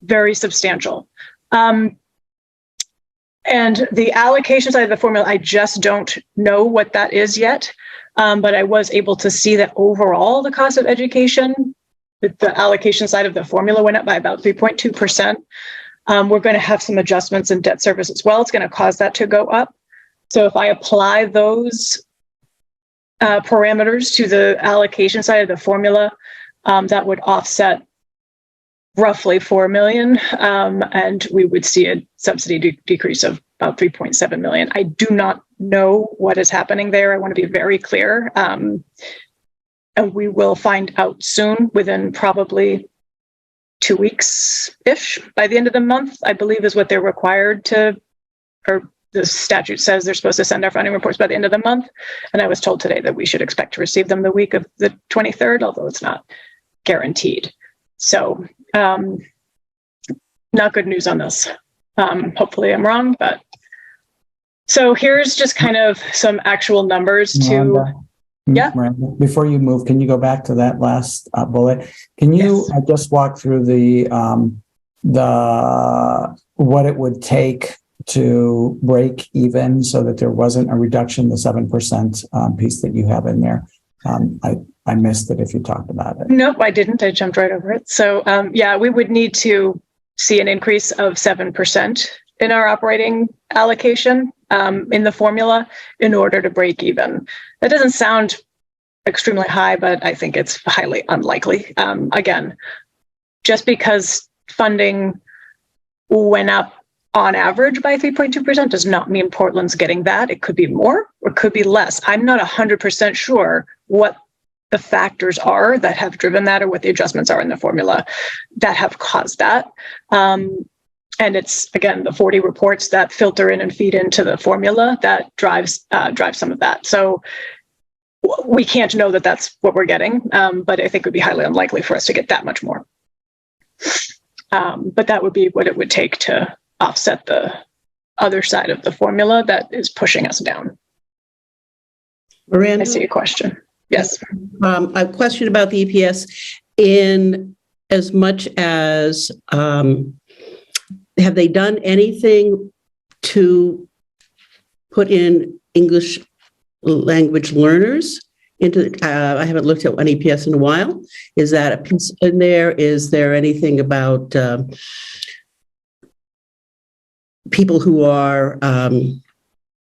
very substantial. And the allocation side of the formula, I just don't know what that is yet. But I was able to see that overall, the cost of education, the allocation side of the formula went up by about 3.2%. We're going to have some adjustments in debt service as well. It's going to cause that to go up. So if I apply those parameters to the allocation side of the formula, that would offset roughly $4 million, and we would see a subsidy decrease of about $3.7 million. I do not know what is happening there. I want to be very clear. And we will find out soon, within probably 2 weeks-ish. By the end of the month, I believe, is what they're required to, or the statute says they're supposed to send our funding reports by the end of the month. And I was told today that we should expect to receive them the week of the 23rd, although it's not guaranteed. So not good news on this. Hopefully I'm wrong, but so here's just kind of some actual numbers to... Yeah. Miranda, before you move, can you go back to that last bullet? Can you just walk through the what it would take to break even so that there wasn't a reduction, the 7% piece that you have in there? I missed it if you talked about it. Nope, I didn't. I jumped right over it. So we would need to see an increase of 7% in our operating allocation in the formula in order to break even. That doesn't sound extremely high, but I think it's highly unlikely. Again, just because funding went up on average by 3.2% does not mean Portland's getting that. It could be more or could be less. I'm not 100% sure what the factors are that have driven that or what the adjustments are in the formula that have caused that. And it's, again, the 40 reports that filter in and feed into the formula that drives some of that. So we can't know that that's what we're getting, but I think it would be highly unlikely for us to get that much more. But that would be what it would take to offset the other side of the formula that is pushing us down. Miranda? I see a question. Yes. A question about the EPS. in as much as, have they done anything to put in English language learners into, I haven't looked at an EPS in a while. Is that a piece in there? Is there anything about people who are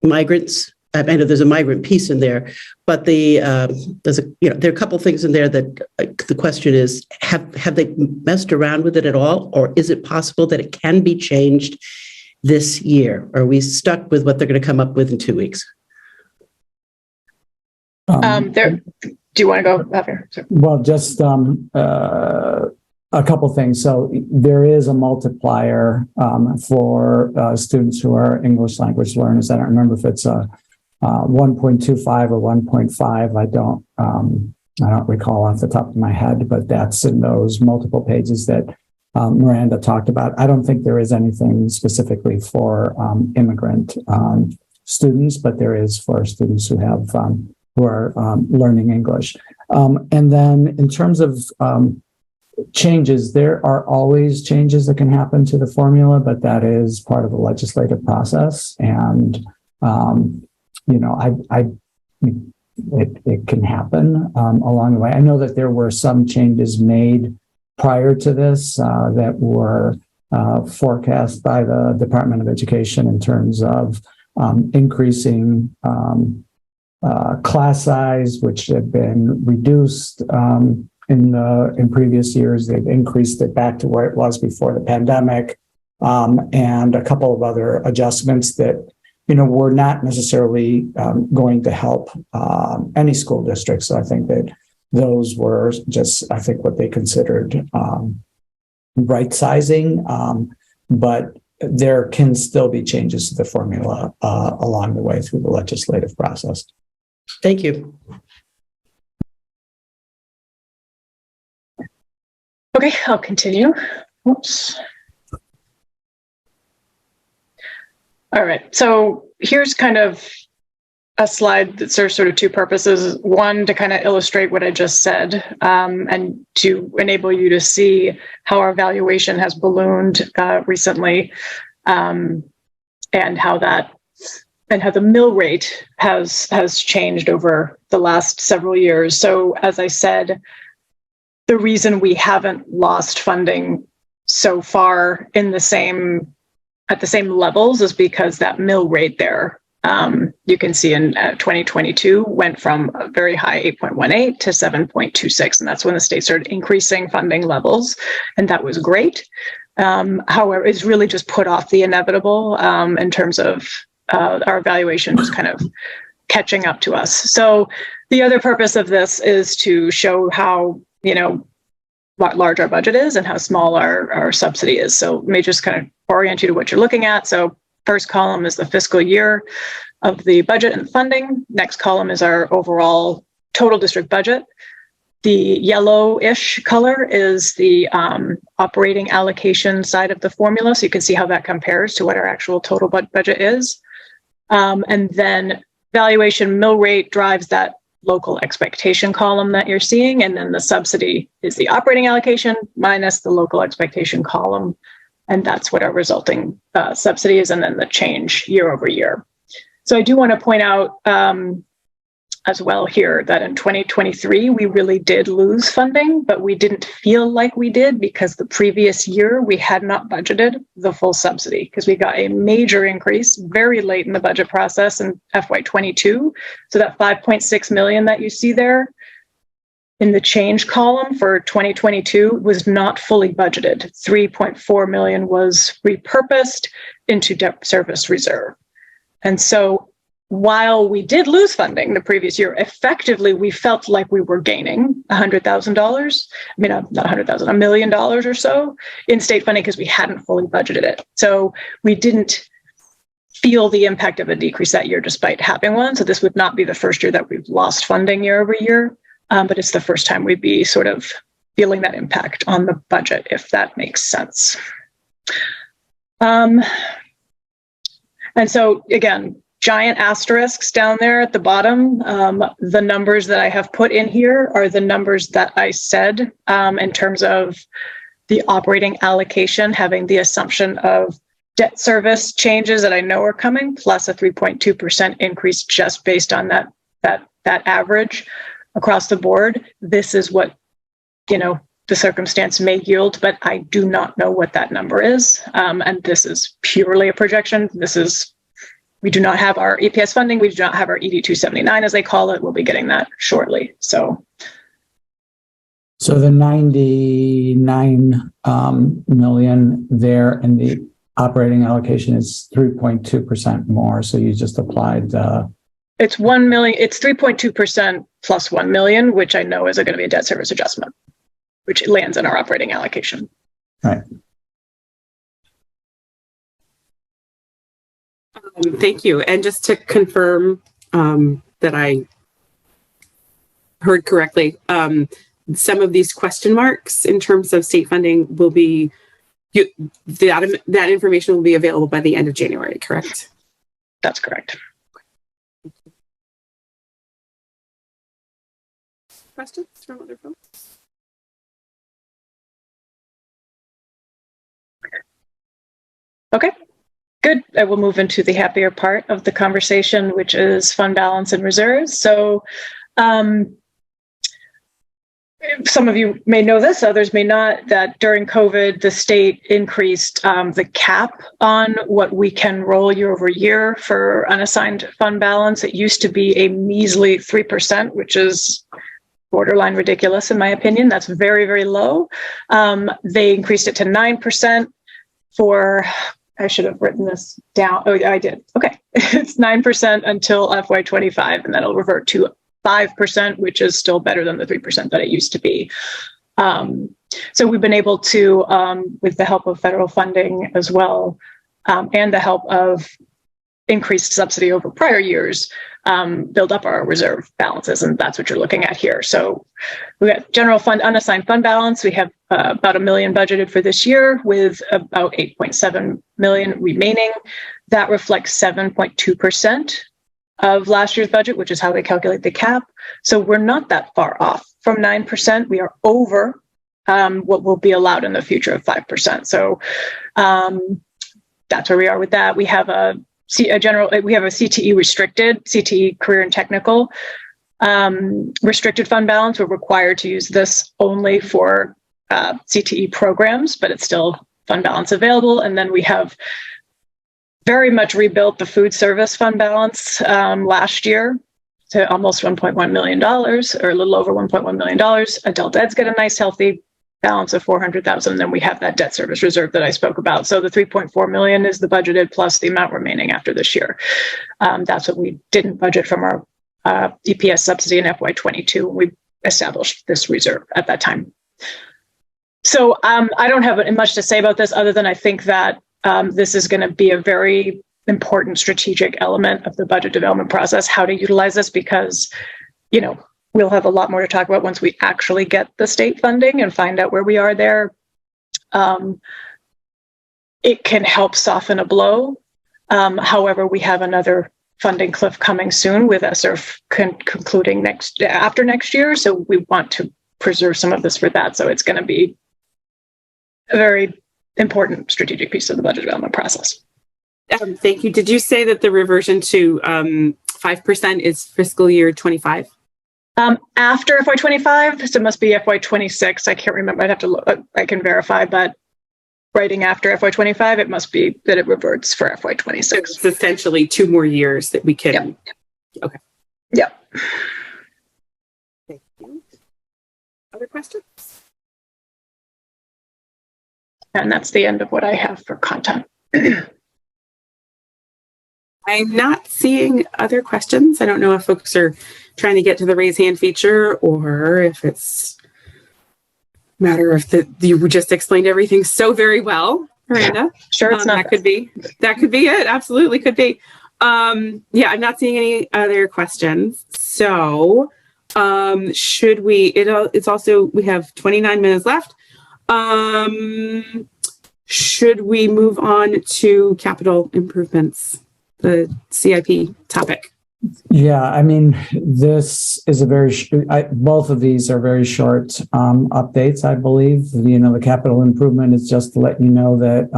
migrants? I know there's a migrant piece in there, but there are a couple of things in there that the question is, have they messed around with it at all? Or is it possible that it can be changed this year? Or are we stuck with what they're going to come up with in 2 weeks? Do you want to go, Javier? Sorry. Well, just a couple things. So there is a multiplier for students who are English language learners. I don't remember if it's a 1.25 or 1.5. I don't recall off the top of my head, but that's in those multiple pages that Miranda talked about. I don't think there is anything specifically for immigrant students, but there is for students who have who are learning English. And then in terms of changes, there are always changes that can happen to the formula, but that is part of the legislative process. And it can happen along the way. I know that there were some changes made prior to this that were forecast by the Department of Education in terms of increasing class size, which had been reduced in previous years. They've increased it back to where it was before the pandemic, and a couple of other adjustments that were not necessarily going to help any school district. So I think that those were just, I think, what they considered right sizing, but there can still be changes to the formula along the way through the legislative process. Thank you. Okay, I'll continue. Oops. All right, so here's kind of a slide that serves sort of two purposes. One, to kind of illustrate what I just said, and to enable you to see how our valuation has ballooned recently, and how the mill rate has changed over the last several years. So as I said, the reason we haven't lost funding so far at the same levels is because that mill rate there, you can see in 2022 went from a very high 8.18 to 7.26, and that's when the state started increasing funding levels, and that was great. However, it's really just put off the inevitable in terms of our evaluation just kind of catching up to us. So the other purpose of this is to show how what large our budget is and how small our subsidy is. So let me just kind of orient you to what you're looking at. So first column is the fiscal year of the budget and funding. Next column is our overall total district budget. The yellowish color is the operating allocation side of the formula. So you can see how that compares to what our actual total budget is. And then valuation mill rate drives that local expectation column that you're seeing. And then the subsidy is the operating allocation minus the local expectation column. And that's what our resulting subsidy is, and then the change year over year. So I do want to point out as well here that in 2023, we really did lose funding, but we didn't feel like we did because the previous year we had not budgeted the full subsidy because we got a major increase very late in the budget process in FY22. So that 5.6 million that you see there in the change column for 2022 was not fully budgeted. 3.4 million was repurposed into debt service reserve. And so while we did lose funding the previous year, effectively, we felt like we were gaining $100,000. I mean, not $100,000, $1 million or so in state funding because we hadn't fully budgeted it. So we didn't feel the impact of a decrease that year despite having one. So this would not be the first year that we've lost funding year over year, but it's the first time we'd be sort of feeling that impact on the budget, if that makes sense. And so again, giant asterisks down there at the bottom. The numbers that I have put in here are the numbers that I said in terms of the operating allocation, having the assumption of debt service changes that I know are coming, plus a 3.2% increase just based on that average across the board. This is what, the circumstance may yield, but I do not know what that number is. And this is purely a projection. We do not have our EPS funding. We do not have our ED 279, as they call it. We'll be getting that shortly. So the 99 million there in the operating allocation is 3.2% more. So you just applied it's 1 million. It's 3.2% plus 1 million, which I know is going to be a debt service adjustment, which lands in our operating allocation. Right. Thank you. And just to confirm that I heard correctly, some of these question marks in terms of state funding will be, that information will be available by the end of January, correct? That's correct. Questions from other folks? Okay. Good. I will move into the happier part of the conversation, which is fund balance and reserves. So some of you may know this, others may not, that during COVID, the state increased the cap on what we can roll year over year for unassigned fund balance. It used to be a measly 3%, which is borderline ridiculous in my opinion. That's very, very low. They increased it to 9% for... I should have written this down. Oh, I did. Okay. It's 9% until FY25, and then it'll revert to 5%, which is still better than the 3% that it used to be. So we've been able to, with the help of federal funding as well, and the help of increased subsidy over prior years, build up our reserve balances, and that's what you're looking at here. So we got general fund unassigned fund balance. We have about $1 million budgeted for this year, with about 8.7 million remaining. That reflects 7.2% of last year's budget, which is how they calculate the cap. So we're not that far off from 9%. We are over what will be allowed in the future of 5%. So that's where we are with that. We have a CTE restricted, CTE career and technical restricted fund balance. We're required to use this only for CTE programs, but it's still fund balance available. And then we have very much rebuilt the food service fund balance last year to almost $1.1 million, or a little over $1.1 million. Adult Ed's got a nice healthy balance of 400,000. Then we have that debt service reserve that I spoke about. So the 3.4 million is the budgeted plus the amount remaining after this year. That's what we didn't budget from our EPS subsidy in FY22. We established this reserve at that time. So I don't have much to say about this other than I think that this is going to be a very important strategic element of the budget development process, how to utilize this, because, we'll have a lot more to talk about once we actually get the state funding and find out where we are there. It can help soften a blow. However, we have another funding cliff coming soon with ESSERF concluding after next year. So we want to preserve some of this for that. So it's going to be a very important strategic piece of the budget development process. Thank you. Did you say that the reversion to 5% is fiscal year 25? After FY25, so it must be FY26. I can't remember. I'd have to look. I can verify, but writing after FY25, it must be that it reverts for FY26. So it's essentially 2 more years that we can. Yep. Okay. Yep. Thank you. Other questions? And that's the end of what I have for content. I'm not seeing other questions. I don't know if folks are trying to get to the raise hand feature or if it's a matter of you just explained everything so very well, Miranda. Sure, it's not. That could be it. Absolutely could be. I'm not seeing any other questions. So should we, it's also, we have 29 minutes left. Should we move on to capital improvements? the CIP topic. Yeah, I mean, this is a very, both of these are very short updates, I believe. The capital improvement is just to let you know that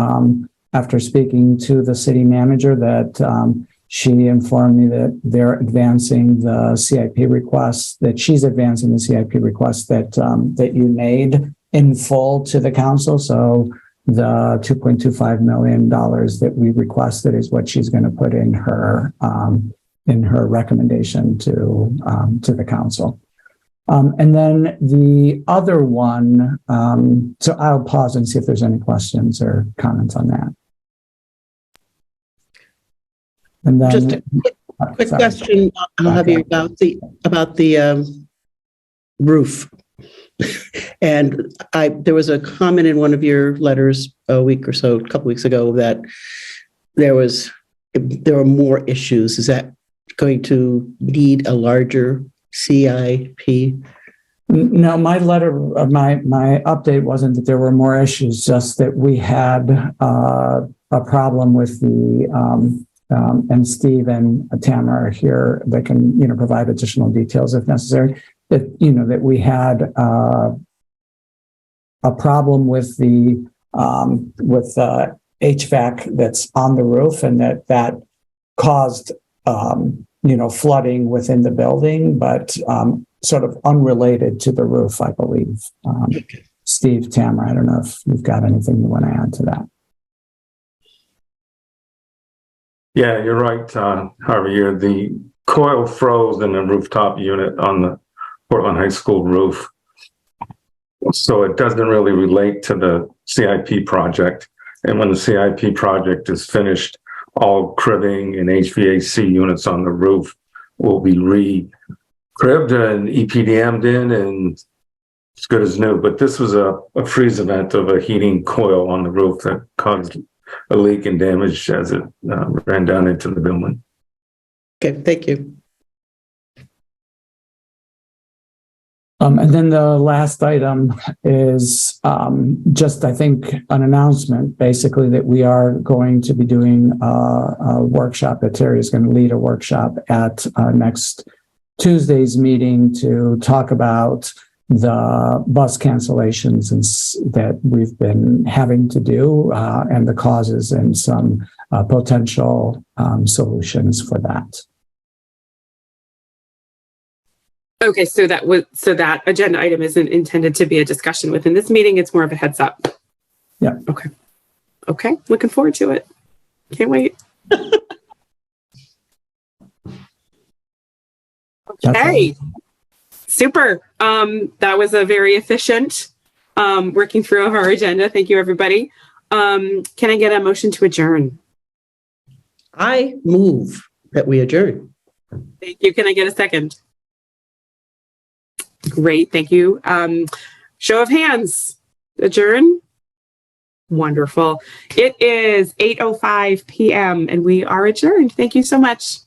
after speaking to the city manager that she informed me that they're advancing the CIP request, that she's advancing the CIP request that you made in full to the council. So the $2.25 million that we requested is what she's going to put in her recommendation to the council. And then the other one, so I'll pause and see if there's any questions or comments on that. And then Just a quick question, Javier, about the roof. And there was a comment in one of your letters a couple weeks ago, that there were more issues. Is that going to need a larger CIP? No, my letter, my update wasn't that there were more issues, just that we had a problem with the and Steve and Tamara are here that can provide additional details if necessary. That we had a problem with the HVAC that's on the roof, and that caused flooding within the building, but sort of unrelated to the roof, I believe. Steve, Tamara, I don't know if you've got anything you want to add to that. Yeah, you're right, Javier. The coil froze in the rooftop unit on the Portland High School roof. So it doesn't really relate to the CIP project. And when the CIP project is finished, all cribbing and HVAC units on the roof will be re-cribbed and EPDM'd in, and it's good as new. But this was a freeze event of a heating coil on the roof that caused a leak and damage as it ran down into the building. Okay, thank you. And then the last item is just, I think, an announcement, basically, that we are going to be doing a workshop, that Terry is going to lead a workshop at next Tuesday's meeting to talk about the bus cancellations that we've been having to do and the causes and some potential solutions for that. Okay, so that agenda item isn't intended to be a discussion within this meeting. It's more of a heads up. Yeah. Okay. Looking forward to it. Can't wait. Okay. Super. That was a very efficient working through of our agenda. Thank you, everybody. Can I get a motion to adjourn? I move that we adjourn. Thank you. Can I get a second? Great. Thank you. Show of hands. Adjourn. Wonderful. It is 8:05 p.m. and we are adjourned. Thank you so much.